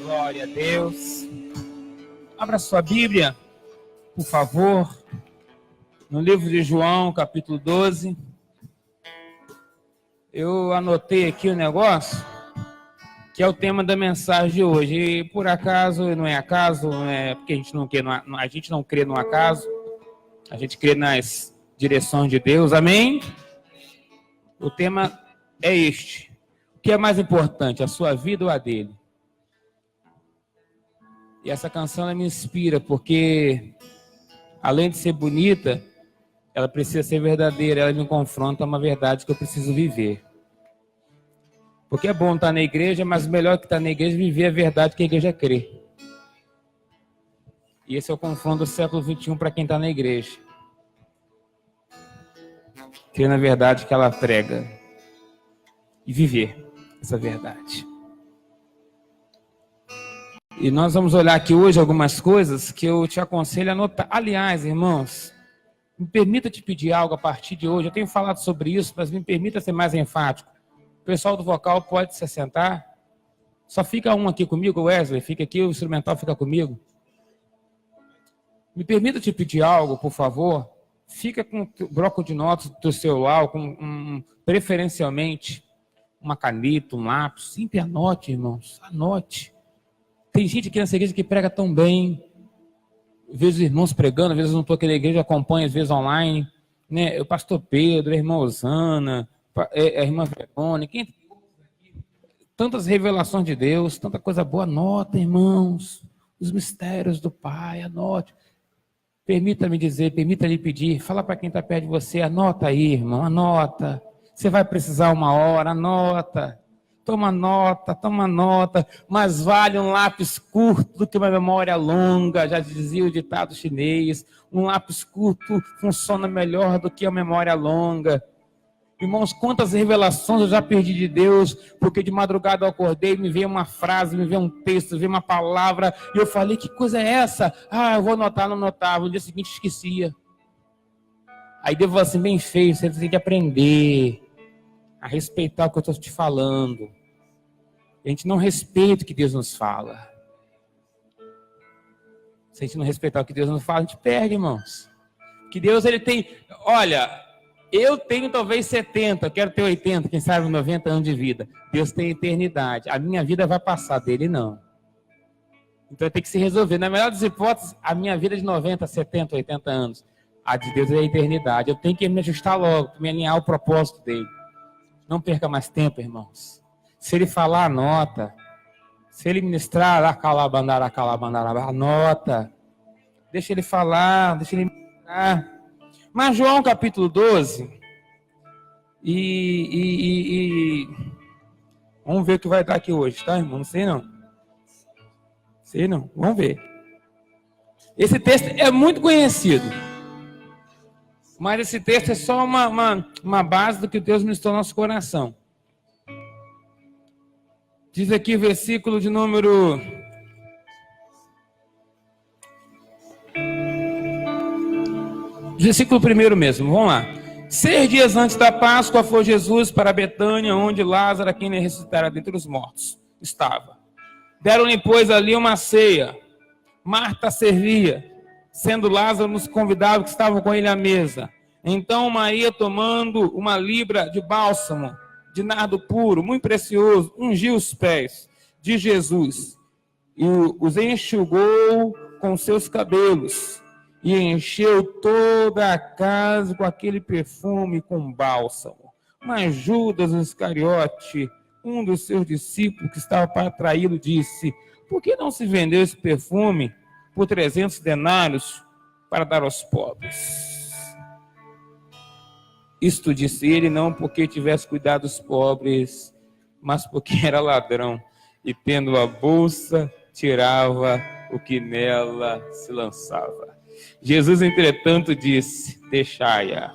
Glória a Deus. Abra sua Bíblia, por favor, no livro de João, capítulo 12. Eu anotei aqui o negócio, que é o tema da mensagem de hoje. E por acaso, não é acaso, porque a gente não crê no acaso, a gente crê nas direções de Deus, amém? O tema é este. O que é mais importante, a sua vida ou a dele? E essa canção ela me inspira, porque além de ser bonita, ela precisa ser verdadeira, ela me confronta a uma verdade que eu preciso viver. Porque é bom estar na igreja, mas melhor que estar na igreja é viver a verdade que a igreja crê. E esse é o confronto do século XXI para quem está na igreja. Crer na verdade que ela prega. E viver essa verdade. E nós vamos olhar aqui hoje algumas coisas que eu te aconselho a anotar. Aliás, irmãos, me permita te pedir algo a partir de hoje. Eu tenho falado sobre isso, mas me permita ser mais enfático. O pessoal do vocal pode se assentar. Só fica um aqui comigo, Wesley. Fica aqui, o instrumental fica comigo. Me permita te pedir algo, por favor. Fica com o bloco de notas do celular, preferencialmente uma caneta, um lápis. Sempre anote, irmãos. Anote. Tem gente aqui nessa igreja que prega tão bem. Às vezes os irmãos pregando, às vezes eu não estou aqui na igreja, acompanho, às vezes online. Né? O pastor Pedro, a irmã Osana, a irmã Verônica. Tantas revelações de Deus, tanta coisa boa. Anota, irmãos. Os mistérios do Pai, anote. Permita-me dizer, permita-lhe pedir. Fala para quem está perto de você. Anota aí, irmão, anota. Você vai precisar uma hora, anota. Toma nota, mas vale um lápis curto do que uma memória longa, já dizia o ditado chinês. Um lápis curto funciona melhor do que a memória longa. Irmãos, quantas revelações eu já perdi de Deus, porque de madrugada eu acordei, me veio uma frase, me veio um texto, me veio uma palavra, e eu falei, que coisa é essa? Eu vou anotar, não anotava, no dia seguinte esquecia. Aí Deus falou assim, bem feio, você tem que aprender a respeitar o que eu estou te falando. A gente não respeita o que Deus nos fala. Se a gente não respeitar o que Deus nos fala, a gente perde, irmãos. Que Deus, ele tem... Olha, eu tenho talvez 70, quero ter 80, quem sabe 90 anos de vida. Deus tem eternidade. A minha vida vai passar, dele não. Então tem que se resolver. Na melhor das hipóteses, a minha vida é de 90, 70, 80 anos. A de Deus é a eternidade. Eu tenho que me ajustar logo, me alinhar ao propósito dele. Não perca mais tempo, irmãos. Se ele falar, anota. Se ele ministrar, anota. Deixa ele falar, deixa ele ministrar. Mas João capítulo 12, vamos ver o que vai estar aqui hoje, tá, irmão? Não sei não. Sei não, vamos ver. Esse texto é muito conhecido. Mas esse texto é só uma base do que Deus ministrou no nosso coração. Diz aqui o versículo de número... Versículo 1 mesmo, vamos lá. 6 dias antes da Páscoa foi Jesus para Betânia, onde Lázaro, quem lhe ressuscitara dentre os mortos, estava. Deram-lhe, pois, ali uma ceia. Marta servia, sendo Lázaro nos convidava que estavam com ele à mesa. Então Maria, tomando uma libra de bálsamo, de nardo puro, muito precioso, ungiu os pés de Jesus e os enxugou com seus cabelos e encheu toda a casa com aquele perfume com bálsamo. Mas Judas Iscariote, um dos seus discípulos que estava para traí-lo, disse: por que não se vendeu esse perfume por 300 denários para dar aos pobres? Isto disse ele não porque tivesse cuidado dos pobres, mas porque era ladrão, e tendo a bolsa, tirava o que nela se lançava. Jesus, entretanto, disse: deixai-a,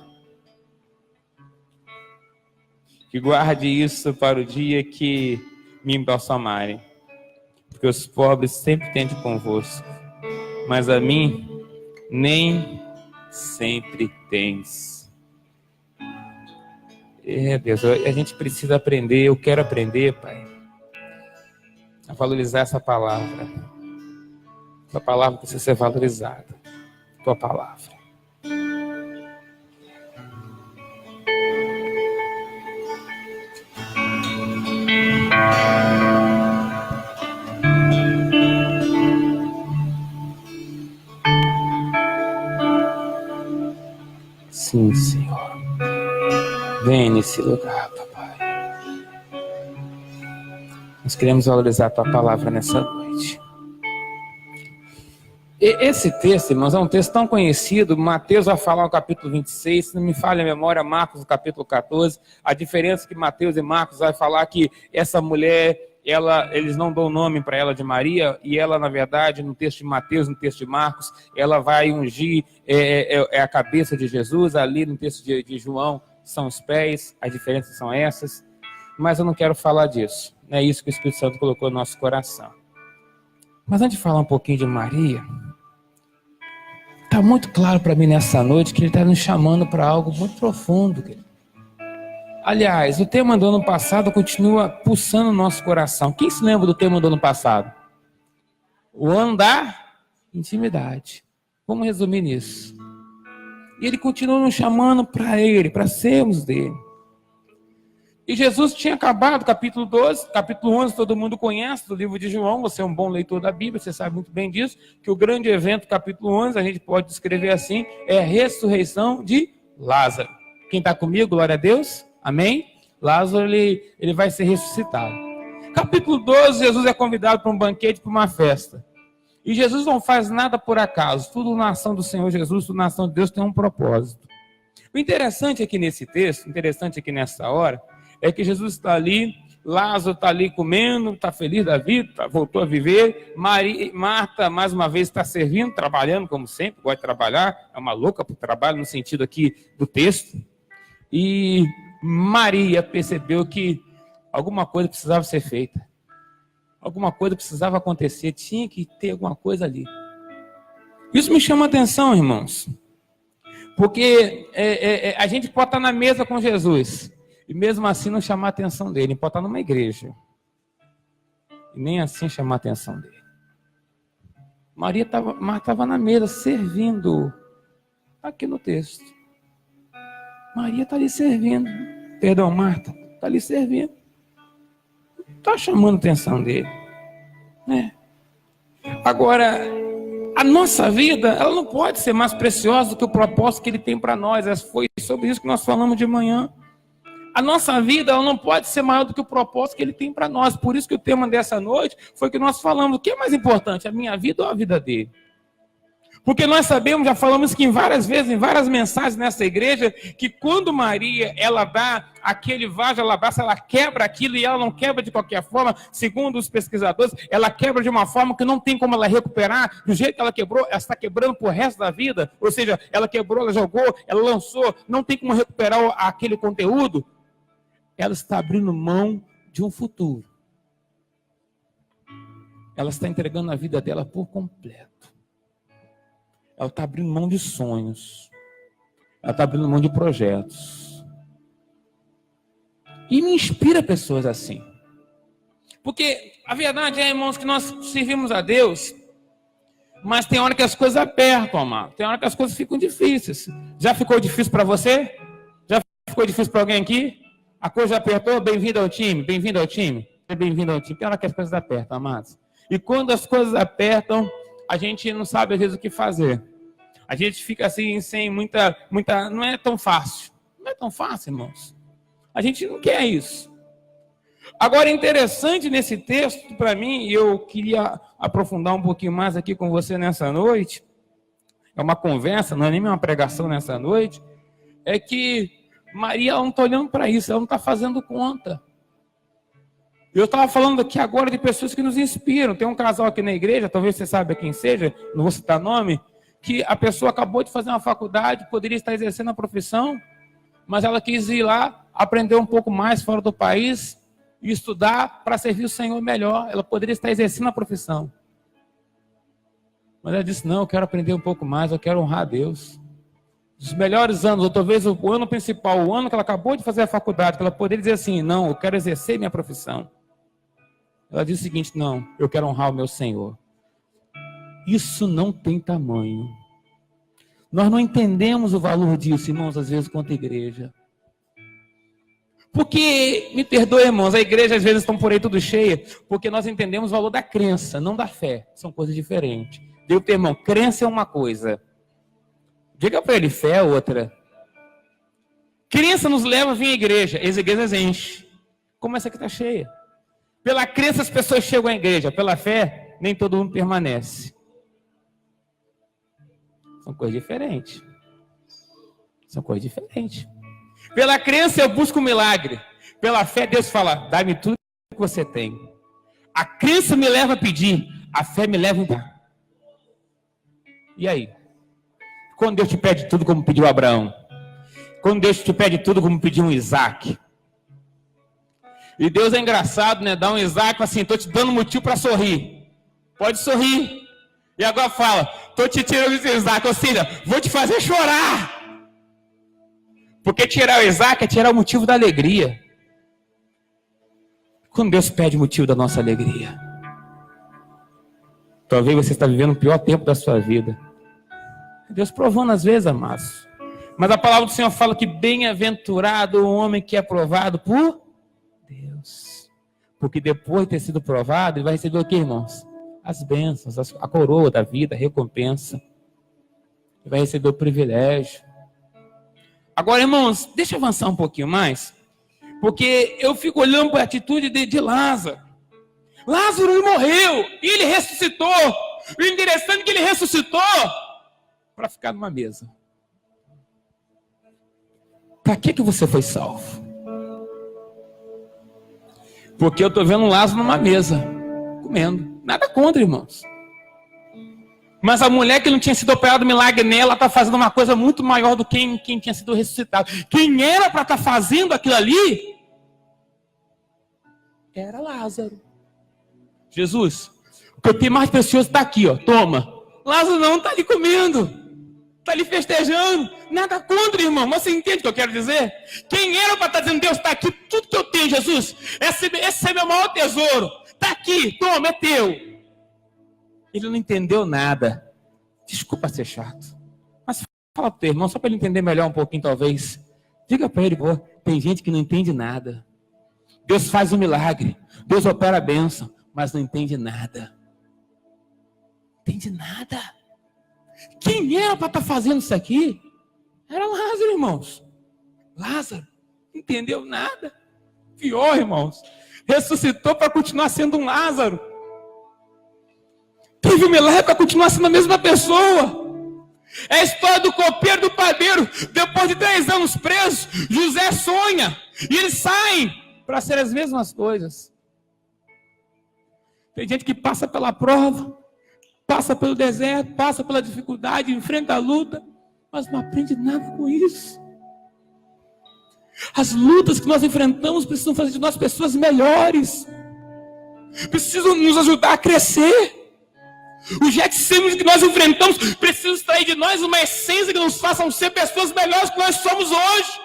que guarde isso para o dia que me embalsamarem, porque os pobres sempre tende convosco, mas a mim nem sempre tens. Deus, a gente precisa aprender, eu quero aprender, Pai, a valorizar essa palavra. Essa palavra precisa ser valorizada. Tua palavra. Sim, Senhor. Vem nesse lugar, papai. Nós queremos valorizar a tua palavra nessa noite. E esse texto, irmãos, é um texto tão conhecido. Mateus vai falar no capítulo 26, se não me falha a memória, Marcos no capítulo 14. A diferença é que Mateus e Marcos vai falar que essa mulher, eles não dão nome para ela de Maria, e ela, na verdade, no texto de Mateus, no texto de Marcos, ela vai ungir a cabeça de Jesus. Ali no texto de João são os pés, as diferenças são essas. Mas eu não quero falar disso. Não é isso que o Espírito Santo colocou no nosso coração. Mas antes de falar um pouquinho de Maria, está muito claro para mim nessa noite que ele está nos chamando para algo muito profundo. Aliás, o tema do ano passado continua pulsando no nosso coração. Quem se lembra do tema do ano passado? O ano da intimidade. Vamos resumir nisso. E ele continua nos chamando para ele, para sermos dele. E Jesus tinha acabado, capítulo 12, capítulo 11, todo mundo conhece, do livro de João. Você é um bom leitor da Bíblia, você sabe muito bem disso, que o grande evento, capítulo 11, a gente pode descrever assim, é a ressurreição de Lázaro. Quem está comigo, glória a Deus, amém? Lázaro, ele vai ser ressuscitado. Capítulo 12, Jesus é convidado para um banquete, para uma festa. E Jesus não faz nada por acaso, tudo na ação do Senhor Jesus, tudo na ação de Deus tem um propósito. O interessante aqui nesse texto, interessante aqui nessa hora, é que Jesus está ali, Lázaro está ali comendo, está feliz da vida, voltou a viver. Marta, mais uma vez, está servindo, trabalhando, como sempre, gosta de trabalhar, é uma louca para o trabalho, no sentido aqui do texto. E Maria percebeu que alguma coisa precisava ser feita, alguma coisa precisava acontecer, tinha que ter alguma coisa ali. Isso me chama a atenção, irmãos, porque a gente pode estar na mesa com Jesus, e mesmo assim não chamar a atenção dele. Pode estar numa igreja e nem assim chamar a atenção dele. Marta estava na mesa servindo. Aqui no texto. Maria está ali servindo. Perdão, Marta está ali servindo. Não está chamando a atenção dele. Né? Agora, a nossa vida, ela não pode ser mais preciosa do que o propósito que ele tem para nós. Foi sobre isso que nós falamos de manhã. A nossa vida, ela não pode ser maior do que o propósito que ele tem para nós. Por isso que o tema dessa noite foi que nós falamos. O que é mais importante, a minha vida ou a vida dele? Porque nós sabemos, já falamos que várias vezes, em várias mensagens nessa igreja, que quando Maria, ela dá aquele vaso de alabastro, ela quebra aquilo e ela não quebra de qualquer forma. Segundo os pesquisadores, ela quebra de uma forma que não tem como ela recuperar. Do jeito que ela quebrou, ela está quebrando pro resto da vida. Ou seja, ela quebrou, ela jogou, ela lançou, não tem como recuperar aquele conteúdo. Ela está abrindo mão de um futuro. Ela está entregando a vida dela por completo. Ela está abrindo mão de sonhos. Ela está abrindo mão de projetos. E me inspira pessoas assim. Porque a verdade é, irmãos, que nós servimos a Deus, mas tem hora que as coisas apertam, amado. Tem hora que as coisas ficam difíceis. Já ficou difícil para você? Já ficou difícil para alguém aqui? A coisa apertou? Bem-vindo ao time. Bem-vindo ao time. Bem-vindo ao time. Tem hora que as coisas apertam, amados. E quando as coisas apertam, a gente não sabe às vezes o que fazer. A gente fica assim, sem muita... Não é tão fácil. Não é tão fácil, irmãos. A gente não quer isso. Agora, interessante nesse texto, para mim, e eu queria aprofundar um pouquinho mais aqui com você nessa noite, é uma conversa, não é nem uma pregação nessa noite, é que Maria, ela não está olhando para isso, ela não está fazendo conta. Eu estava falando aqui agora de pessoas que nos inspiram. Tem um casal aqui na igreja, talvez você saiba quem seja, não vou citar nome, que a pessoa acabou de fazer uma faculdade, poderia estar exercendo a profissão, mas ela quis ir lá, aprender um pouco mais fora do país e estudar para servir o Senhor melhor. Ela poderia estar exercendo a profissão. Mas ela disse, não, eu quero aprender um pouco mais, eu quero honrar a Deus. Os melhores anos, ou talvez o ano principal, o ano que ela acabou de fazer a faculdade, que ela poderia dizer assim, não, eu quero exercer minha profissão. Ela diz o seguinte, não, eu quero honrar o meu Senhor. Isso não tem tamanho. Nós não entendemos o valor disso, irmãos, às vezes, quanto a igreja. Porque, me perdoe, irmãos, a igreja às vezes estão por aí tudo cheia, porque nós entendemos o valor da crença, não da fé. São coisas diferentes. Diga para o irmão, crença é uma coisa. Diga para ele, fé é outra. Crença nos leva a vir à igreja, as igrejas enchem. Como essa aqui está cheia. Pela crença as pessoas chegam à igreja, pela fé nem todo mundo permanece. São coisas diferentes. São coisas diferentes. Pela crença eu busco um milagre. Pela fé Deus fala, dá-me tudo que você tem. A crença me leva a pedir, a fé me leva a dar. E aí? Quando Deus te pede tudo como pediu Abraão? Quando Deus te pede tudo como pediu um Isaac? E Deus é engraçado, né? Dá um Isaac assim, estou te dando motivo para sorrir. Pode sorrir. E agora fala, estou te tirando esse Isaac, ou seja, vou te fazer chorar. Porque tirar o Isaac é tirar o motivo da alegria. Quando Deus pede o motivo da nossa alegria, talvez você está vivendo o pior tempo da sua vida. Deus provando às vezes, amados. Mas a palavra do Senhor fala que bem-aventurado o homem que é provado por Deus. Porque depois de ter sido provado, ele vai receber o que, irmãos? As bênçãos, a coroa da vida, a recompensa. Ele vai receber o privilégio. Agora, irmãos, deixa eu avançar um pouquinho mais. Porque eu fico olhando para a atitude de Lázaro. Lázaro morreu e ele ressuscitou. O interessante é que ele ressuscitou para ficar numa mesa. Para que você foi salvo? Porque eu estou vendo Lázaro numa mesa, comendo. Nada contra, irmãos. Mas a mulher que não tinha sido operado milagre nela, está fazendo uma coisa muito maior do que quem tinha sido ressuscitado. Quem era para estar fazendo aquilo ali? Era Lázaro. Jesus, o que eu tenho mais precioso está aqui, ó, toma. Lázaro não está ali comendo, está ali festejando. Nada contra, irmão, mas você entende o que eu quero dizer? Quem era para estar dizendo, Deus, está aqui, tudo que eu tenho, Jesus, esse é meu maior tesouro, está aqui, toma, é teu. Ele não entendeu nada. Desculpa ser chato, mas fala para o teu irmão, só para ele entender melhor um pouquinho, talvez. Diga para ele, pô, tem gente que não entende nada. Deus faz um milagre, Deus opera a bênção, mas não entende nada. Entende nada. Quem era para estar fazendo isso aqui? Era Lázaro, irmãos. Lázaro, não entendeu nada. Pior, irmãos, ressuscitou para continuar sendo um Lázaro. Teve um milagre para continuar sendo a mesma pessoa. É a história do copeiro e do padeiro. Depois de 3 anos presos, José sonha e eles saem para ser as mesmas coisas. Tem gente que passa pela prova, passa pelo deserto, passa pela dificuldade, enfrenta a luta, mas não aprende nada com isso. As lutas que nós enfrentamos precisam fazer de nós pessoas melhores. Precisam nos ajudar a crescer. Os Getsêmanes que nós enfrentamos precisam extrair de nós uma essência que nos faça ser pessoas melhores que nós somos hoje.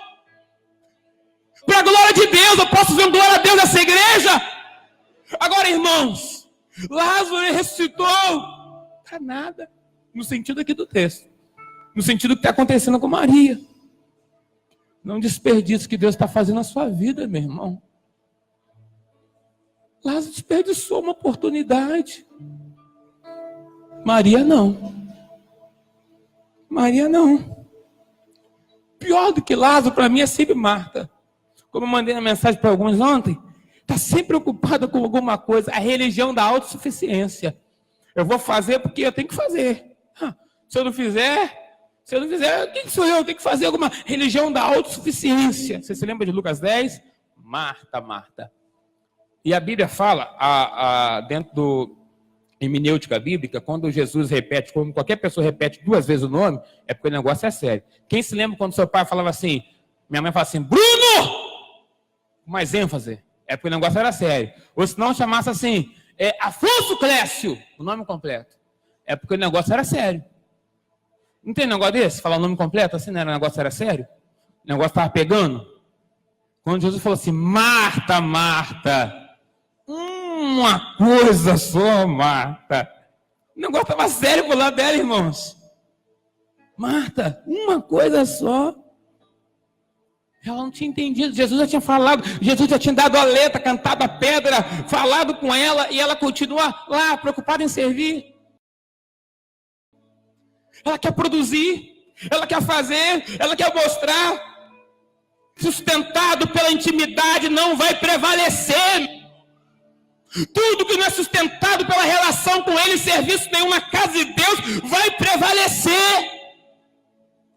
Para a glória de Deus, eu posso ver glória a Deus nessa igreja. Agora, irmãos, Lázaro ressuscitou para nada, no sentido aqui do texto, no sentido que está acontecendo com Maria. Não desperdice o que Deus está fazendo na sua vida, meu irmão. Lázaro desperdiçou uma oportunidade. Maria não. Maria não. Pior do que Lázaro para mim é sempre Marta. Como eu mandei uma mensagem para alguns ontem, está sempre preocupada com alguma coisa. A religião da autossuficiência. Eu vou fazer porque eu tenho que fazer. Se eu não fizer, quem sou eu? Eu tenho que fazer alguma religião da autossuficiência. Você se lembra de Lucas 10? Marta, Marta. E a Bíblia fala, dentro do hermenêutica bíblica, quando Jesus repete, quando qualquer pessoa repete 2 vezes o nome, é porque o negócio é sério. Quem se lembra quando seu pai falava assim, minha mãe falava assim, Bruno! Com mais ênfase, é porque o negócio era sério. Ou se não chamasse assim, Afonso Clécio, o nome completo, é porque o negócio era sério. Não tem negócio desse? Falar o nome completo assim, não era, o negócio era sério? O negócio estava pegando? Quando Jesus falou assim, Marta, Marta, uma coisa só, Marta. O negócio estava sério pro lado dela, irmãos. Marta, uma coisa só. Ela não tinha entendido, Jesus já tinha falado, Jesus já tinha dado a letra, cantado a pedra, falado com ela, e ela continua lá, preocupada em servir. Ela quer produzir, ela quer fazer, ela quer mostrar. Sustentado pela intimidade não vai prevalecer. Tudo que não é sustentado pela relação com Ele, serviço nenhum na casa de Deus, vai prevalecer.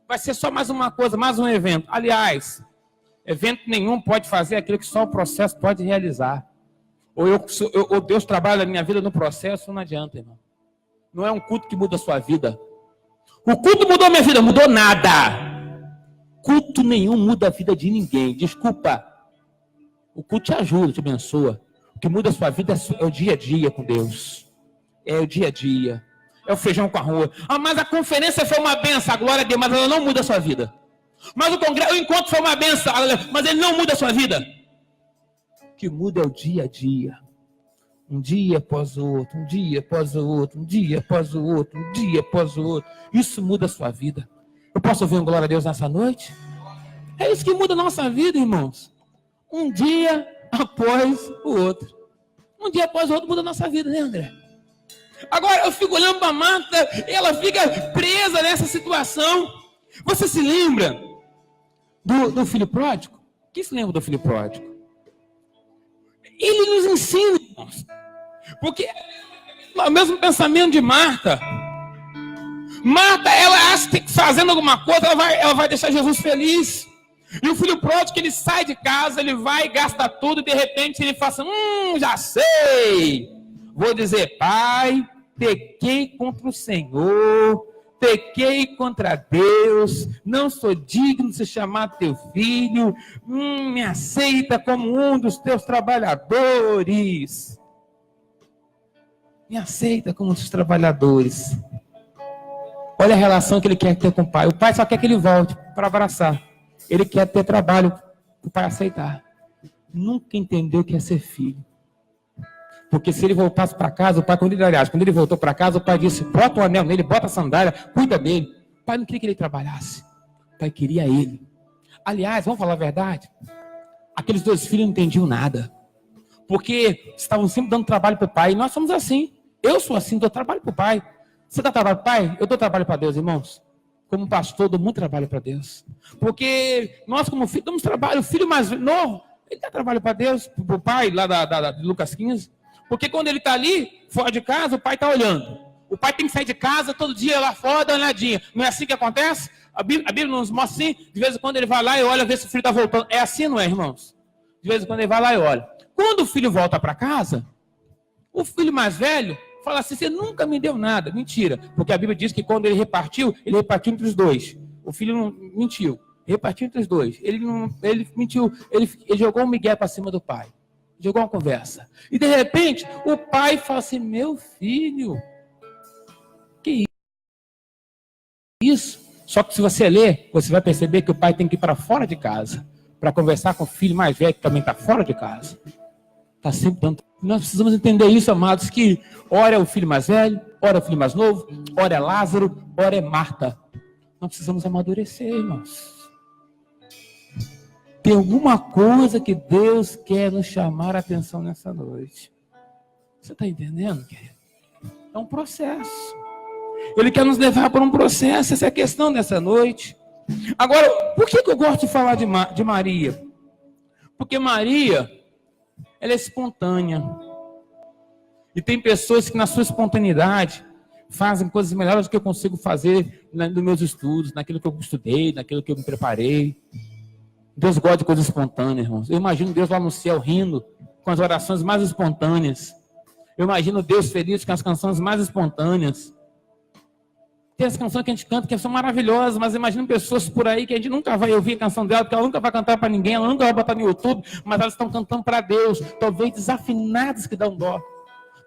Vai ser só mais uma coisa, mais um evento. Aliás, evento nenhum pode fazer aquilo que só o processo pode realizar. Ou Deus trabalha na minha vida no processo, não adianta, irmão. Não é um culto que muda a sua vida. O culto mudou a minha vida, mudou nada. Culto nenhum muda a vida de ninguém. Desculpa. O culto te ajuda, te abençoa. O que muda a sua vida é o dia a dia com Deus. É o dia a dia. É o feijão com arroz. Ah, mas a conferência foi uma benção, a glória a Deus, mas ela não muda a sua vida. Mas o encontro foi uma benção, mas ele não muda a sua vida. O que muda é o dia a dia. Um dia após o outro, um dia após o outro, um dia após o outro, um dia após o outro. Isso muda a sua vida. Eu posso ouvir um glória a Deus nessa noite? É isso que muda a nossa vida, irmãos. Um dia após o outro. Um dia após o outro muda a nossa vida, né, André? Agora eu fico olhando para a Marta e ela fica presa nessa situação. Você se lembra do filho pródigo? Quem se lembra do filho pródigo? Ele nos ensina, irmãos. Porque é o mesmo pensamento de Marta. Marta, ela acha que fazendo alguma coisa, ela vai deixar Jesus feliz. E o filho pródigo, ele sai de casa, ele vai e gasta tudo, e de repente ele fala assim, já sei. Vou dizer, pai, pequei contra o Senhor, pequei contra Deus, não sou digno de ser chamado teu filho, me aceita como um dos teus trabalhadores. Me aceita como um dos trabalhadores. Olha a relação que ele quer ter com o pai. O pai só quer que ele volte para abraçar. Ele quer ter trabalho para o pai aceitar. Nunca entendeu o que é ser filho. Porque se ele voltasse para casa, o pai, quando ele voltou para casa, o pai disse, bota o anel nele, bota a sandália, cuida dele. O pai não queria que ele trabalhasse. O pai queria ele. Aliás, vamos falar a verdade? Aqueles dois filhos não entendiam nada. Porque estavam sempre dando trabalho para o pai. E nós somos assim. Eu sou assim, dou trabalho para o pai. Você dá trabalho para o pai? Eu dou trabalho para Deus, irmãos. Como pastor, dou muito trabalho para Deus. Porque nós, como filho, damos trabalho. O filho mais novo, ele dá trabalho para Deus, para o pai, lá de Lucas 15. Porque quando ele está ali, fora de casa, o pai está olhando. O pai tem que sair de casa todo dia lá fora, dar uma olhadinha. Não é assim que acontece? A Bíblia nos mostra assim. De vez em quando ele vai lá e olha, vê se o filho está voltando. É assim, não é, irmãos? De vez em quando ele vai lá e olha. Quando o filho volta para casa, o filho mais velho fala assim, você nunca me deu nada. Mentira. Porque a Bíblia diz que quando ele repartiu entre os dois. O filho não mentiu. Repartiu entre os dois. Ele mentiu. Ele jogou um migué para cima do pai. Jogou uma conversa. E de repente, o pai fala assim, meu filho, que isso? Só que se você ler, você vai perceber que o pai tem que ir para fora de casa. Para conversar com o filho mais velho que também está fora de casa. Está sempre dando. Nós precisamos entender isso, amados, que ora é o filho mais velho, ora é o filho mais novo, ora é Lázaro, ora é Marta. Nós precisamos amadurecer, irmãos. Tem alguma coisa que Deus quer nos chamar a atenção nessa noite. Você está entendendo, querido? É um processo. Ele quer nos levar para um processo, essa é a questão dessa noite. Agora, por que eu gosto de falar de Maria? Porque Maria, ela é espontânea. E tem pessoas que na sua espontaneidade fazem coisas melhores do que eu consigo fazer nos meus estudos, naquilo que eu estudei, naquilo que eu me preparei. Deus gosta de coisas espontâneas, irmãos. Eu imagino Deus lá no céu rindo com as orações mais espontâneas. Eu imagino Deus feliz com as canções mais espontâneas. Tem as canções que a gente canta que são maravilhosas, mas imagina pessoas por aí que a gente nunca vai ouvir a canção dela, porque ela nunca vai cantar para ninguém, ela nunca vai botar no YouTube, mas elas estão cantando para Deus, talvez desafinadas que dão dó,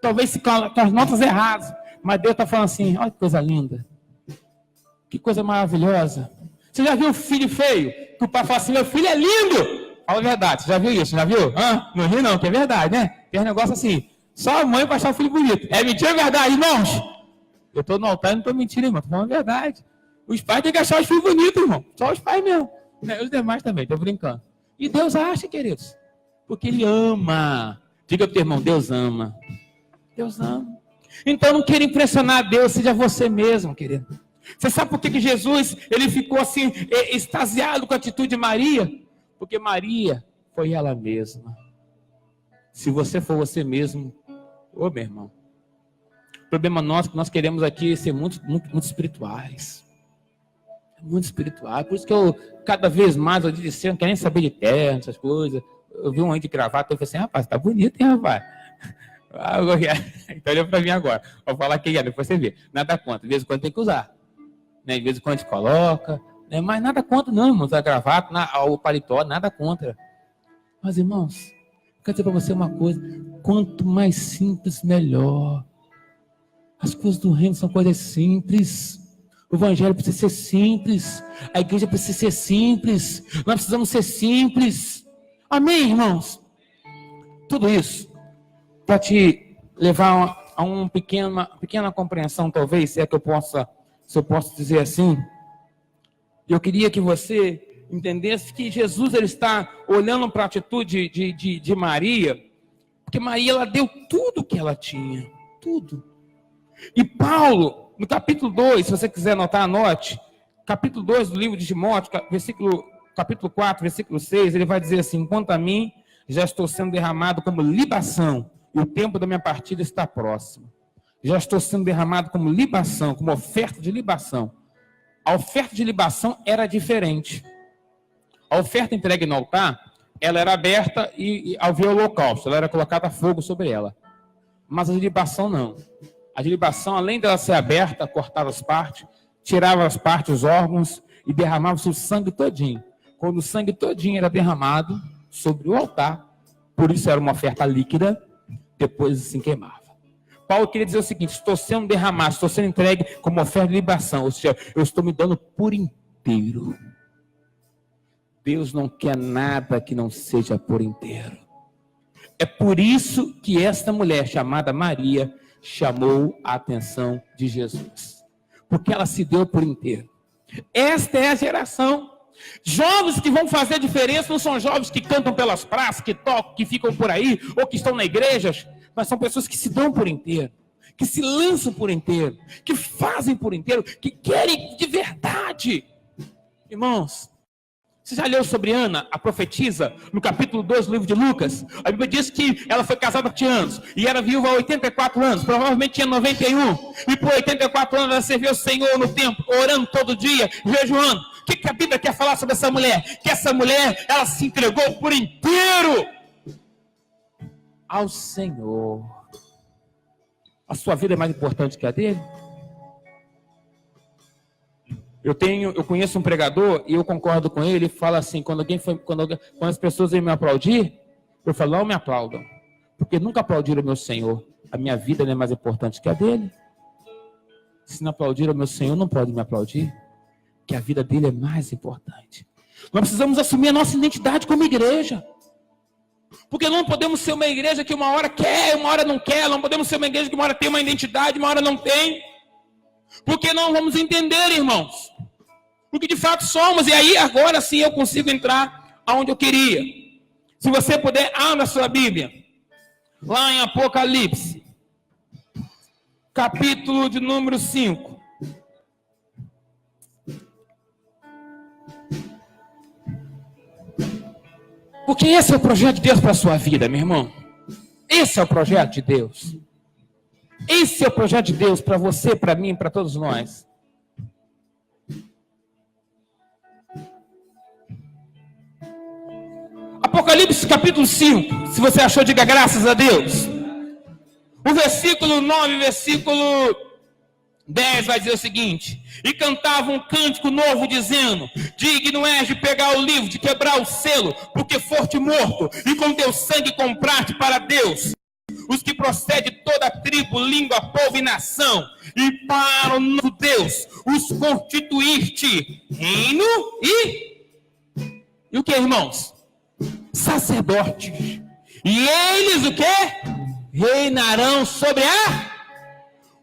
talvez com as notas erradas, mas Deus está falando assim, olha que coisa linda, Que coisa maravilhosa. Você já viu o filho feio? Que o pai fala assim, meu filho é lindo. Fala a verdade, você já viu isso? Já viu? Não ri não, que é verdade, né? Tem um negócio assim, só a mãe para achar o filho bonito. É mentira ou é verdade, irmãos? Eu estou no altar e não estou mentindo, irmão. Estou falando a verdade. Os pais têm que achar os filhos bonitos, irmão. Só os pais mesmo. Os demais também, estou brincando. E Deus acha, queridos. Porque Ele ama. Diga para o teu irmão, Deus ama. Deus ama. Então não queira impressionar a Deus, seja você mesmo, querido. Você sabe por que Jesus ele ficou assim, extasiado com a atitude de Maria? Porque Maria foi ela mesma. Se você for você mesmo, ô meu irmão, o problema nosso é que nós queremos aqui ser muito espirituais. Muito espirituais. Por isso que eu, cada vez mais, eu disse, eu não quero nem saber de terno, essas coisas. Eu vi um aí de gravata, eu falei assim, rapaz, tá bonito, hein, rapaz? Então olha pra mim agora. Vou falar quem é, depois você vê. Nada contra. De vez em quando tem que usar. Né? De vez em quando a gente coloca. Né? Mas nada contra, não, irmãos. A gravata, o paletó, nada contra. Mas, irmãos, eu quero dizer para você uma coisa. Quanto mais simples, melhor. As coisas do reino são coisas simples. O evangelho precisa ser simples. A igreja precisa ser simples. Nós precisamos ser simples. Amém, irmãos? Tudo isso para te levar a uma pequena compreensão, talvez, se eu posso dizer assim. Eu queria que você entendesse que Jesus ele está olhando para a atitude de Maria, porque Maria ela deu tudo o que ela tinha, tudo. E Paulo, no capítulo 2, se você quiser anotar, anote, capítulo 2 do livro de Timóteo, capítulo 4, versículo 6, ele vai dizer assim, quanto a mim, já estou sendo derramado como libação, e o tempo da minha partida está próximo. Já estou sendo derramado como libação, como oferta de libação. A oferta de libação era diferente. A oferta entregue no altar, ela era aberta e ao ver o holocausto, ela era colocada fogo sobre ela. Mas a de libação não. A de libação, além dela ser aberta, cortava as partes, tirava as partes, os órgãos e derramava-se o sangue todinho. Quando o sangue todinho era derramado sobre o altar, por isso era uma oferta líquida, depois assim queimava. Paulo queria dizer o seguinte, estou sendo derramado, estou sendo entregue como oferta de libação, ou seja, eu estou me dando por inteiro. Deus não quer nada que não seja por inteiro. É por isso que esta mulher chamada Maria chamou a atenção de Jesus. Porque ela se deu por inteiro. Esta é a geração. Jovens que vão fazer a diferença não são jovens que cantam pelas praças, que tocam, que ficam por aí, ou que estão na igreja, mas são pessoas que se dão por inteiro, que se lançam por inteiro, que fazem por inteiro, que querem de verdade. Irmãos, você já leu sobre Ana, a profetisa, no capítulo 2 do livro de Lucas? A Bíblia diz que ela foi casada há 20 anos e era viúva há 84 anos, provavelmente tinha 91, e por 84 anos ela serviu ao Senhor no templo, orando todo dia, jejuando. O que a Bíblia quer falar sobre essa mulher? Que essa mulher, ela se entregou por inteiro ao Senhor. A sua vida é mais importante que a dele? Eu conheço um pregador e eu concordo com ele, ele fala assim, quando as pessoas vêm me aplaudir, eu falo, não me aplaudam, porque nunca aplaudiram o meu Senhor. A minha vida não é mais importante que a dele. Se não aplaudiram o meu Senhor, não pode me aplaudir, que a vida dele é mais importante. Nós precisamos assumir a nossa identidade como igreja. Porque não podemos ser uma igreja que uma hora quer, uma hora não quer. Não podemos ser uma igreja que uma hora tem uma identidade, uma hora não tem. Porque não vamos entender, irmãos, o que de fato somos. E aí agora sim eu consigo entrar aonde eu queria. Se você puder, abra a sua Bíblia. Lá em Apocalipse. Capítulo de número 5. Porque esse é o projeto de Deus para a sua vida, meu irmão. Esse é o projeto de Deus. Esse é o projeto de Deus para você, para mim, para todos nós. Apocalipse capítulo 5. Se você achou, diga graças a Deus. O versículo 9, versículo 10 vai dizer o seguinte: e cantava um cântico novo dizendo: digno és de pegar o livro, de quebrar o selo, porque foste morto e com teu sangue compraste para Deus os que procedem de toda tribo, língua, povo e nação, e para o nosso Deus os constituíste reino e o que, irmãos? Sacerdotes. E eles o que? Reinarão sobre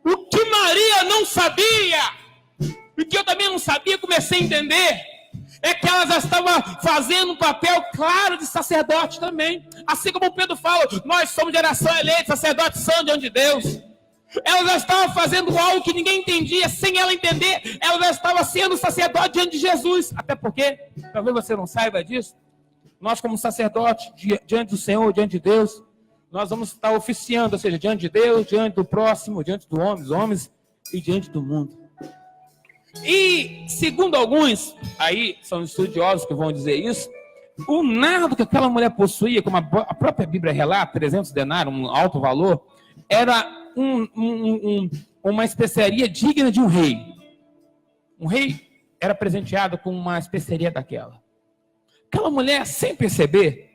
o que Maria não sabia, e que eu também não sabia, comecei a entender, é que elas estavam fazendo um papel claro de sacerdote também. Assim como Pedro fala, nós somos geração eleita, sacerdotes são diante de Deus. Elas estavam fazendo algo que ninguém entendia, sem ela entender, elas estavam sendo sacerdote diante de Jesus. Até porque, talvez você não saiba disso, nós como sacerdote diante do Senhor, diante de Deus, nós vamos estar oficiando, ou seja, diante de Deus, diante do próximo, diante dos homens e diante do mundo. E, segundo alguns, aí são estudiosos que vão dizer isso, o nardo que aquela mulher possuía, como a própria Bíblia relata, 300 denários, um alto valor, era uma especiaria digna de um rei. Um rei era presenteado com uma especiaria daquela. Aquela mulher, sem perceber,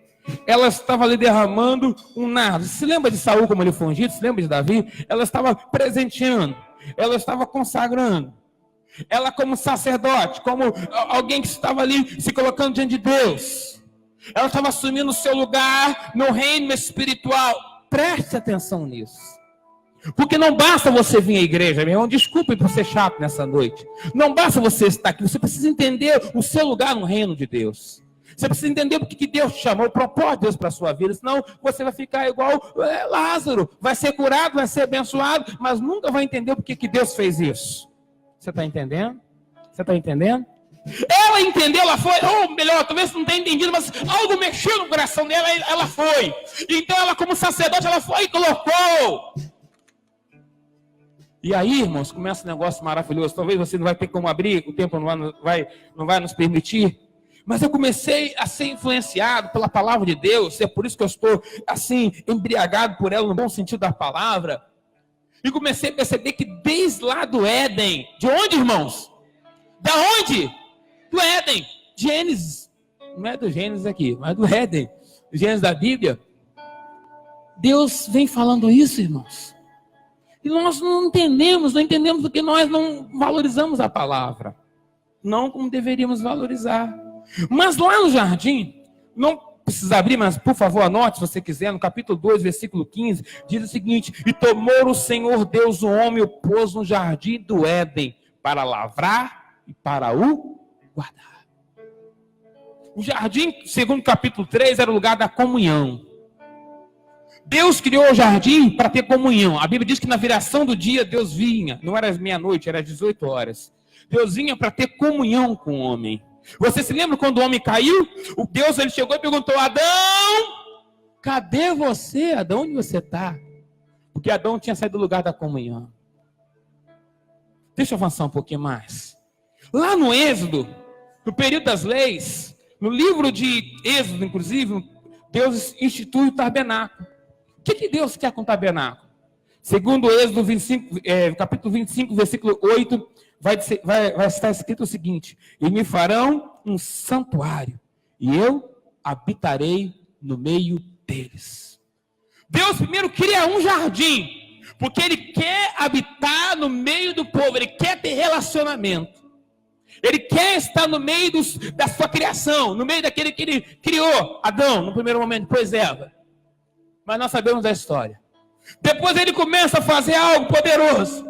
ela estava ali derramando um nardo. Se lembra de Saul como ele foi ungido? Se lembra de Davi? Ela estava presenteando, ela estava consagrando. Ela como sacerdote, como alguém que estava ali se colocando diante de Deus. Ela estava assumindo o seu lugar no reino espiritual. Preste atenção nisso. Porque não basta você vir à igreja, meu irmão. Desculpe por ser chato nessa noite. Não basta você estar aqui. Você precisa entender o seu lugar no reino de Deus. Você precisa entender porque que Deus te chamou, o propósito de Deus para a sua vida. Senão você vai ficar igual Lázaro. Vai ser curado, vai ser abençoado, mas nunca vai entender porque que Deus fez isso. Você está entendendo? Você está entendendo? Ela entendeu, ela foi, ou melhor, talvez não tenha entendido, mas algo mexeu no coração dela, ela foi. Então ela como sacerdote, ela foi e colocou. E aí, irmãos, começa um negócio maravilhoso. Talvez você não vai ter como abrir, o tempo não vai nos permitir. Mas eu comecei a ser influenciado pela palavra de Deus. É por isso que eu estou assim, embriagado por ela, no bom sentido da palavra. E comecei a perceber que desde lá do Éden, de onde, irmãos? Da onde? Do Éden, Gênesis. Não é do Gênesis aqui, mas do Éden, do Gênesis da Bíblia. Deus vem falando isso, irmãos. E nós não entendemos porque nós não valorizamos a palavra. Não como deveríamos valorizar. Mas lá no jardim, não precisa abrir, mas por favor anote se você quiser, no capítulo 2, versículo 15, diz o seguinte: e tomou o Senhor Deus o homem e o pôs no jardim do Éden, para lavrar e para o guardar. O jardim, segundo o capítulo 3, era o lugar da comunhão. Deus criou o jardim para ter comunhão. A Bíblia diz que na viração do dia Deus vinha, não era meia-noite, era 18 horas. Deus vinha para ter comunhão com o homem. Você se lembra quando o homem caiu? O Deus ele chegou e perguntou: Adão, cadê você? Adão, onde você está? Porque Adão tinha saído do lugar da comunhão. Deixa eu avançar um pouquinho mais. Lá no Êxodo, no período das leis, no livro de Êxodo, inclusive, Deus institui o tabernáculo. O que Deus quer com o tabernáculo? Segundo Êxodo 25, capítulo 25, versículo 8, vai estar escrito o seguinte: e me farão um santuário, e eu habitarei no meio deles. Deus primeiro cria um jardim, porque Ele quer habitar no meio do povo, Ele quer ter relacionamento. Ele quer estar no meio da sua criação, no meio daquele que Ele criou, Adão, no primeiro momento, depois Eva. Mas nós sabemos da história. Depois Ele começa a fazer algo poderoso.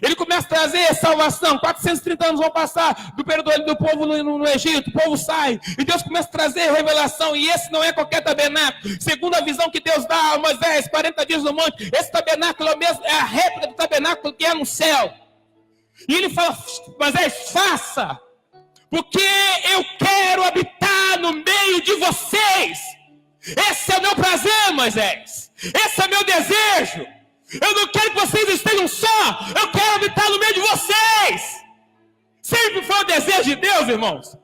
Ele começa a trazer salvação. 430 anos vão passar do período do povo no Egito. O povo sai. E Deus começa a trazer revelação. E esse não é qualquer tabernáculo. Segundo a visão que Deus dá a Moisés, 40 dias no monte, esse tabernáculo é a réplica do tabernáculo que é no céu. E ele fala: Moisés, faça, porque eu quero habitar no meio de vocês. Esse é o meu prazer, Moisés. Esse é meu desejo. Eu não quero que vocês estejam só. Eu quero habitar no meio de vocês. Sempre foi o desejo de Deus, irmãos.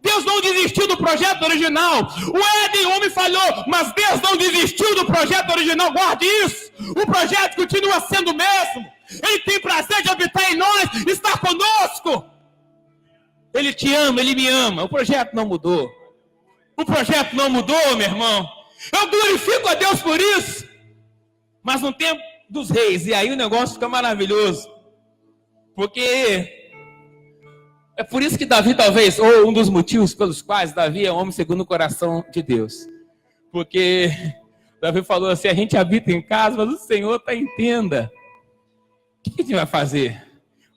Deus não desistiu do projeto original. O Éden, o homem falhou, mas Deus não desistiu do projeto original. Guarde isso. O projeto continua sendo o mesmo. Ele tem prazer de habitar em nós, estar conosco. Ele te ama, Ele me ama. O projeto não mudou. O projeto não mudou, meu irmão. Eu glorifico a Deus por isso. Mas no tempo dos reis, e aí o negócio fica maravilhoso. Porque é por isso que Davi talvez, ou um dos motivos pelos quais Davi é homem segundo o coração de Deus. Porque Davi falou assim, a gente habita em casa, mas o Senhor está em tenda. O que a gente vai fazer?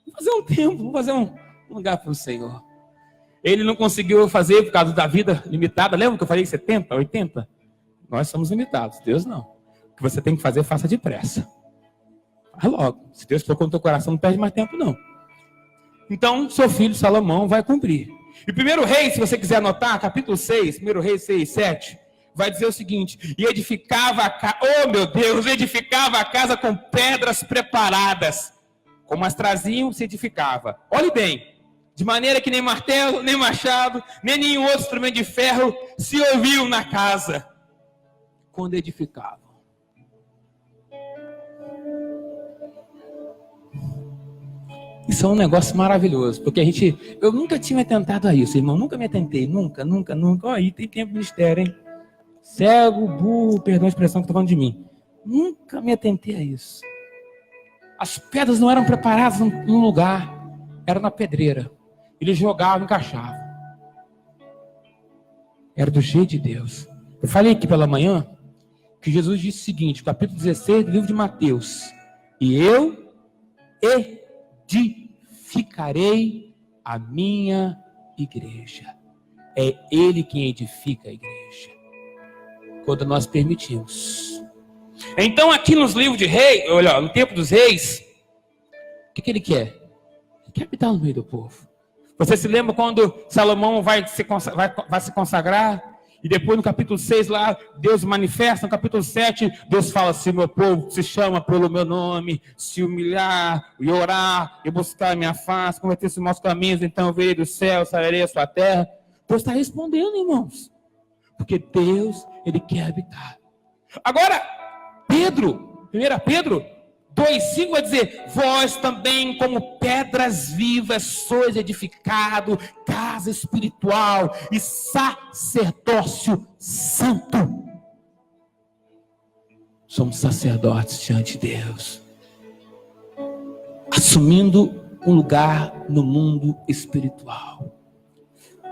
Vamos fazer um templo, vamos fazer um lugar para o Senhor. Ele não conseguiu fazer por causa da vida limitada. Lembra que eu falei 70, 80? Nós somos limitados, Deus não. O que você tem que fazer, faça depressa. Faz logo. Se Deus colocou no teu coração, não perde mais tempo, não. Então, seu filho Salomão vai cumprir. E 1 Reis, se você quiser anotar, capítulo 6, 1 Reis 6, 7, vai dizer o seguinte: e edificava a casa, oh meu Deus, edificava a casa com pedras preparadas. Como as traziam, se edificava. Olhe bem. De maneira que nem martelo, nem machado, nem nenhum outro instrumento de ferro se ouviam na casa quando edificavam. Isso é um negócio maravilhoso, porque eu nunca tinha me atentado a isso, irmão, nunca me atentei, nunca. Ó, aí tem tempo de mistério, hein? Cego, burro, perdão a expressão que estou falando de mim. Nunca me atentei a isso. As pedras não eram preparadas num lugar, era na pedreira. Eles jogavam, encaixavam. Era do jeito de Deus. Eu falei aqui pela manhã que Jesus disse o seguinte, capítulo 16 do livro de Mateus: e eu edificarei a minha igreja. É Ele quem edifica a igreja, quando nós permitimos. Então aqui nos livros de reis, olha, no tempo dos reis, o que ele quer? Ele quer habitar no meio do povo. Você se lembra quando Salomão vai se consagrar? E depois no capítulo 6 lá, Deus manifesta. No capítulo 7, Deus fala assim: meu povo se chama pelo meu nome, se humilhar e orar e buscar a minha face, converter-se em maus caminhos, então eu verei do céu, sararei a sua terra. Deus está respondendo, irmãos. Porque Deus, Ele quer habitar. Agora, Pedro, 1 Pedro 2,5 vai dizer: vós também como pedras vivas sois edificado, casa espiritual e sacerdócio santo. Somos sacerdotes diante de Deus, assumindo um lugar no mundo espiritual.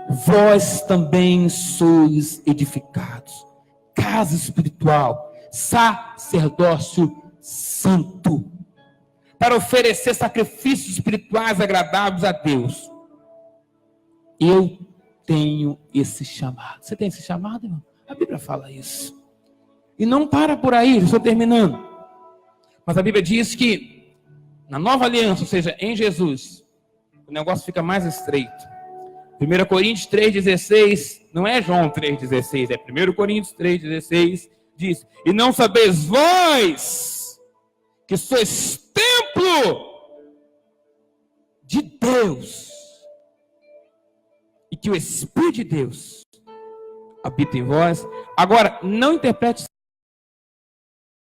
Vós também sois edificados, casa espiritual, sacerdócio santo, para oferecer sacrifícios espirituais agradáveis a Deus. Eu tenho esse chamado. Você tem esse chamado, irmão? A Bíblia fala isso. E não para por aí, estou terminando. Mas a Bíblia diz que na nova aliança, ou seja, em Jesus, o negócio fica mais estreito. 1 Coríntios 3,16, não é João 3,16, é 1 Coríntios 3,16, diz: e não sabeis vós que sois templo de Deus e que o Espírito de Deus habita em vós. Agora, não interprete isso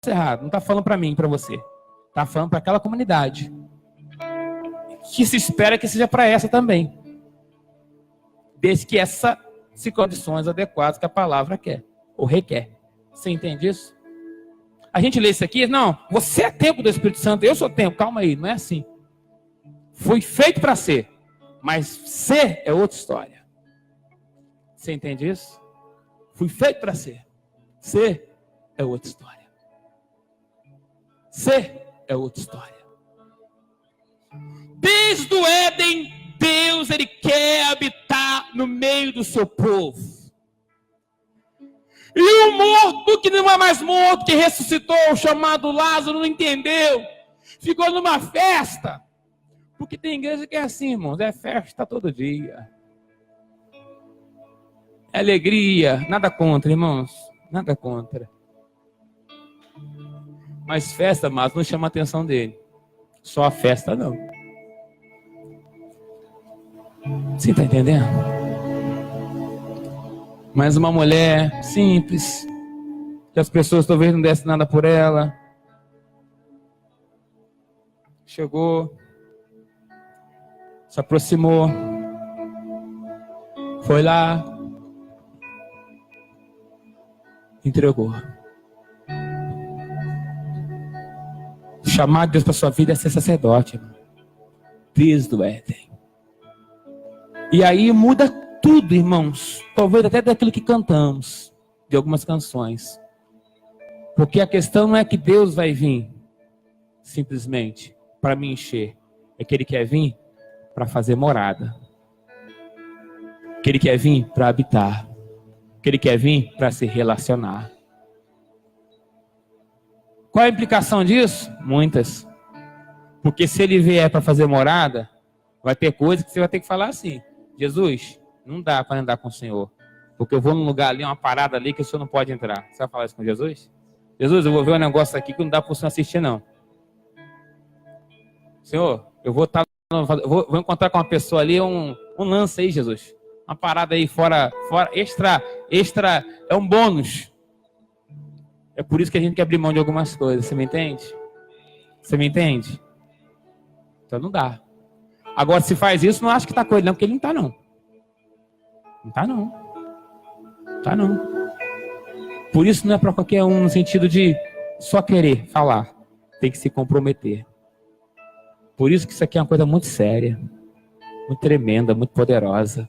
errado, não está falando para mim, para você, está falando para aquela comunidade que se espera que seja para essa também, desde que essa se condições adequadas que a palavra quer ou requer. Você entende isso? A gente lê isso aqui, não, você é templo do Espírito Santo, eu sou templo. Calma aí, não é assim. Fui feito para ser, mas ser é outra história. Você entende isso? Fui feito para ser. Ser é outra história. Ser é outra história. Desde o Éden, Deus, Ele quer habitar no meio do seu povo. E o morto, que não é mais morto, que ressuscitou, chamado Lázaro, não entendeu. Ficou numa festa. Porque tem igreja que é assim, irmãos, é festa todo dia. É alegria, nada contra, irmãos, nada contra. Mas festa, mas não chama a atenção dele. Só a festa não. Você está entendendo? Mas uma mulher simples, que as pessoas talvez não dessem nada por ela, chegou, se aproximou, foi lá, entregou. chamado de Deus para sua vida é ser sacerdote, irmão. Desde o Éden. E aí muda tudo, irmãos. Talvez até daquilo que cantamos, de algumas canções. Porque a questão não é que Deus vai vir simplesmente para me encher. É que Ele quer vir para fazer morada. Que Ele quer vir para habitar. Que Ele quer vir para se relacionar. Qual a implicação disso? Muitas. Porque se Ele vier para fazer morada, vai ter coisa que você vai ter que falar assim: Jesus, não dá para andar com o Senhor. Porque eu vou num lugar ali, uma parada ali que o Senhor não pode entrar. Você vai falar isso com Jesus? Jesus, eu vou ver um negócio aqui que não dá para o Senhor assistir, não. Senhor, eu vou encontrar com uma pessoa ali, um lance aí, Jesus. Uma parada aí fora, extra, é um bônus. É por isso que a gente quer abrir mão de algumas coisas, você me entende? Você me entende? Então não dá. Agora, se faz isso, não acho que está com ele não, porque ele não está não. Não está não. Não está não. Por isso não é para qualquer um, no sentido de só querer falar. Tem que se comprometer. Por isso que isso aqui é uma coisa muito séria, muito tremenda, muito poderosa.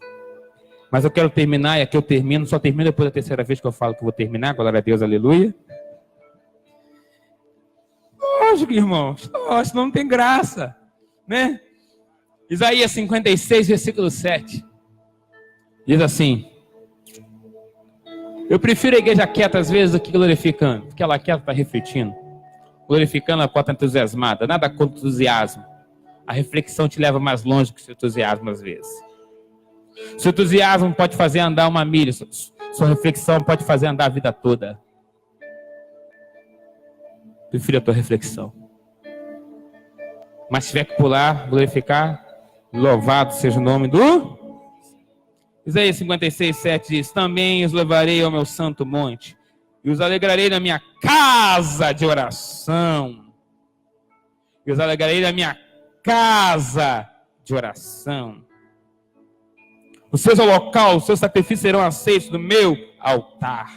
Mas eu quero terminar, e aqui eu termino, só termino depois da terceira vez que eu falo que eu vou terminar, glória a Deus, aleluia. Lógico, irmãos, lógico, não tem graça, né? Isaías 56, versículo 7, diz assim: eu prefiro a igreja quieta às vezes do que glorificando, porque ela quieta está refletindo. Glorificando, ela pode estar entusiasmada, nada contra entusiasmo. A reflexão te leva mais longe que o seu entusiasmo às vezes. Seu entusiasmo pode fazer andar uma milha, sua reflexão pode fazer andar a vida toda. Prefiro a tua reflexão. Mas se tiver que pular, glorificar, louvado seja o nome do... Isaías 56, 7 diz: também os levarei ao meu santo monte, e os alegrarei na minha casa de oração. E os alegrarei na minha casa de oração. Os seus holocaustos, os seus sacrifícios serão aceitos no meu altar.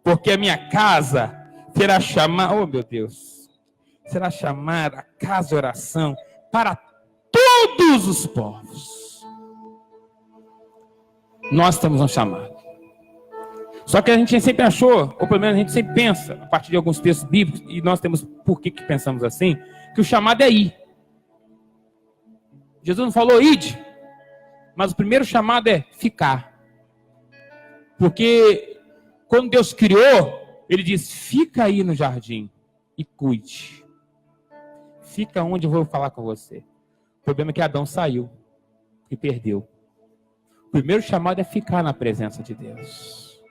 Porque a minha casa será chamada, oh meu Deus, será chamada casa de oração para todos os povos. Nós temos um chamado. Só que a gente sempre achou, ou pelo menos a gente sempre pensa, a partir de alguns textos bíblicos, e nós temos por que pensamos assim, que o chamado é ir. Jesus não falou ide, mas o primeiro chamado é ficar. Porque quando Deus criou, Ele diz: fica aí no jardim e cuide. Fica onde eu vou falar com você. O problema é que Adão saiu e perdeu. O primeiro chamado é ficar na presença de Deus.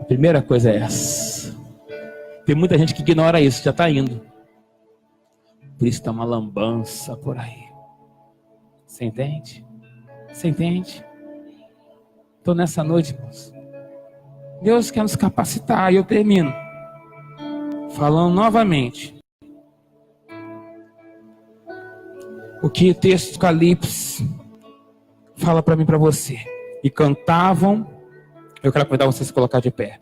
A primeira coisa é essa. Tem muita gente que ignora isso, já está indo. Por isso está uma lambança por aí. Você entende? Você entende? Então nessa noite, irmãos, Deus quer nos capacitar. E eu termino falando novamente o que o texto de Apocalipse fala para mim e para você. E cantavam. Eu quero convidar vocês a se colocar de pé.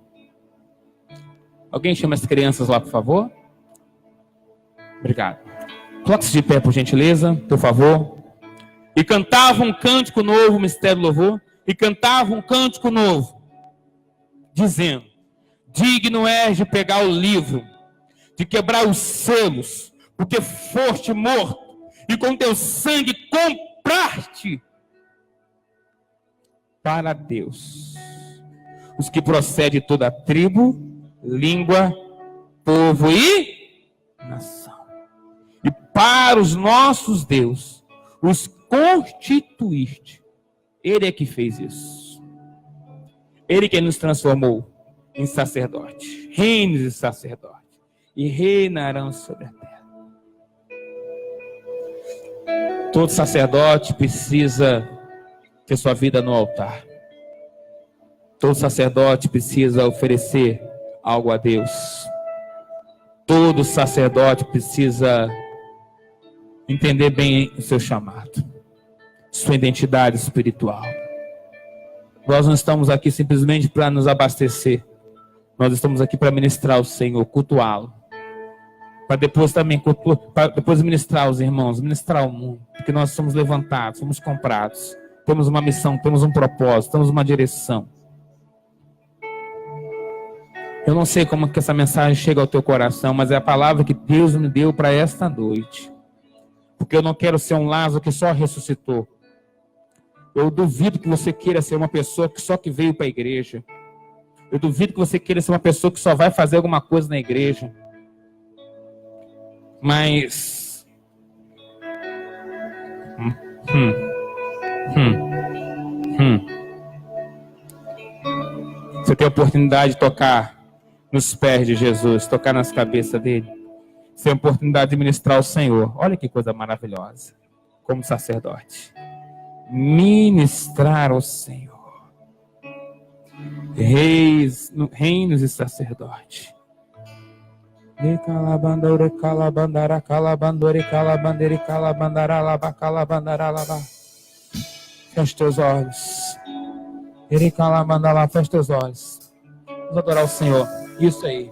Alguém chama as crianças lá, por favor? Obrigado. Coloque-se de pé, por gentileza, por favor. E cantavam um cântico novo, mistério do louvor. E cantavam um cântico novo, dizendo: digno és de pegar o livro, de quebrar os selos, porque foste morto, e com teu sangue compraste para Deus os que procedem de toda tribo, língua, povo e nação. E para os nossos deuses os constituíste. Ele é que fez isso. Ele que nos transformou em sacerdote, reinos e sacerdotes, e reinarão sobre a terra. Todo sacerdote precisa ter sua vida no altar. Todo sacerdote precisa oferecer algo a Deus. Todo sacerdote precisa entender bem o seu chamado, sua identidade espiritual. Nós não estamos aqui simplesmente para nos abastecer. Nós estamos aqui para ministrar o Senhor, cultuá-lo. Para depois também, para depois ministrar os irmãos, ministrar o mundo. Porque nós somos levantados, somos comprados. Temos uma missão, temos um propósito, temos uma direção. Eu não sei como que essa mensagem chega ao teu coração, mas é a palavra que Deus me deu para esta noite. Porque eu não quero ser um Lázaro que só ressuscitou. Eu duvido que você queira ser uma pessoa que só que veio para a igreja. Eu duvido que você queira ser uma pessoa que só vai fazer alguma coisa na igreja. Mas... Você tem a oportunidade de tocar nos pés de Jesus, tocar nas cabeças dele. Você tem a oportunidade de ministrar ao Senhor. Olha que coisa maravilhosa. Como sacerdote. Ministrar ao Senhor. Reinos e sacerdote. Feche teus olhos. Feche teus olhos. Vamos adorar o Senhor. Isso aí.